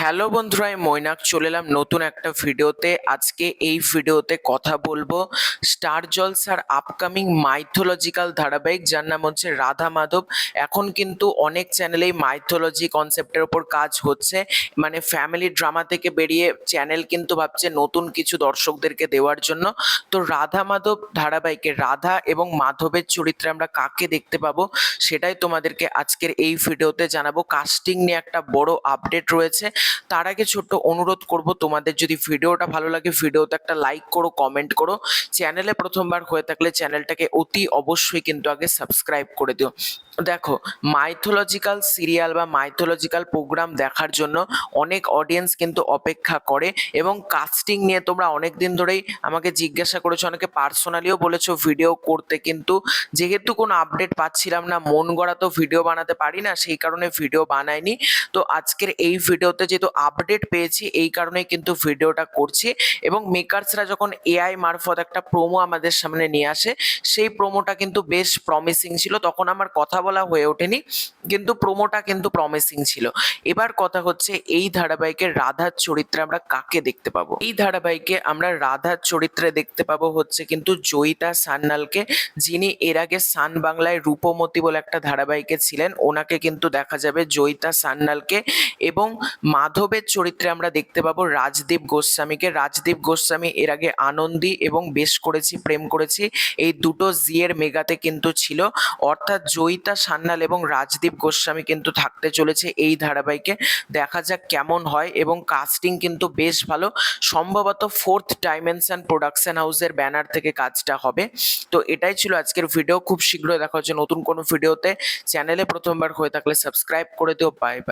Hello বন্ধুরা, আমি মৈনাক চলে এলাম নতুন একটা ভিডিওতে। আজকে এই ভিডিওতে কথা বলবো স্টার জলসার আপকামিং মাইথোলজিক্যাল ধারাবাহিক, যার নাম হচ্ছে রাধা মাধব। এখন কিন্তু অনেক চ্যানেলেই মাইথোলজি কনসেপ্টের ওপর কাজ হচ্ছে, মানে ফ্যামিলি ড্রামা থেকে বেরিয়ে চ্যানেল কিন্তু ভাবছে নতুন কিছু দর্শকদেরকে দেওয়ার জন্য। তো রাধা মাধব ধারাবাহিকে রাধা এবং মাধবের চরিত্রে আমরা কাকে দেখতে পাবো সেটাই তোমাদেরকে আজকের এই ভিডিওতে জানাবো। কাস্টিং নিয়ে একটা বড় আপডেট রয়েছে। তার আগে ছোট্ট অনুরোধ করব, তোমাদের যদি ভিডিওটা ভালো লাগে ভিডিওতে একটা লাইক করো, কমেন্ট করো। চ্যানেলে প্রথমবার হয়ে থাকলে চ্যানেলটাকে অতি অবশ্যই কিন্তু আগে সাবস্ক্রাইব করে দিও। দেখো, মাইথোলজিক্যাল সিরিয়াল বা মাইথোলজিক্যাল প্রোগ্রাম দেখার জন্য অনেক অডিয়েন্স কিন্তু অপেক্ষা করে, এবং কাস্টিং নিয়ে তোমরা অনেক দিন ধরেই আমাকে জিজ্ঞাসা করেছো, অনেকে পার্সোনালিও বলেছো ভিডিও করতে, কিন্তু যেহেতু কোনো আপডেট পাচ্ছিলাম না, মন গড়া তো ভিডিও বানাতে পারি না, সেই কারণে ভিডিও বানাইনি। তো আজকের এই ভিডিওতে যেহেতু আপডেট পেয়েছি এই কারণেই কিন্তু ভিডিওটা করছি। এবং মেকার্সরা যখন এআই মারফত একটা প্রোমো আমাদের সামনে নিয়ে আসে, সেই প্রোমোটা কিন্তু বেশ প্রমিসিং ছিল। তখন আমার কথা বলা হয়ে ওঠেনি, কিন্তু প্রোমোটা কিন্তু প্রমিসিং ছিল। এবার কথা হচ্ছে, এই ধারাবাহিকের রাধার চরিত্রে আমরা কাকে দেখতে পাবো। এই ধারাবাহিকে আমরা রাধার চরিত্রে দেখতে পাবো হচ্ছে কিন্তু জয়িতা সান্যালকে, যিনি এর আগে সান বাংলায় রূপমতি বলে একটা ধারাবাহিকে ছিলেন। ওনাকে কিন্তু দেখা যাবে জয়িতা সান্যালকে। এবং মাধবের চরিত্রে আমরা দেখতে পাবো রাজদীপ গোস্বামীকে। রাজদীপ গোস্বামী এর আগে আনন্দী এবং বেশ করেছি প্রেম করেছি এই দুটো জিয়ের মেগাতে কিন্তু ছিল। অর্থাৎ জয়িতা সান্যাল এবং রাজদীপ গোস্বামী কিন্তু থাকতে চলেছে এই ধারাবাহিকে। দেখা যাক কেমন হয়, এবং কাস্টিং কিন্তু বেশ ভালো। সম্ভবত ফোর্থ ডাইমেনশন প্রোডাকশন হাউসের ব্যানার থেকে কাজটা হবে। তো এটাই ছিল আজকের ভিডিও। খুব শীঘ্রই দেখা হচ্ছে নতুন কোনো ভিডিওতে। চ্যানেলে প্রথমবার হয়ে থাকলে সাবস্ক্রাইব করে দিও। Bye bye.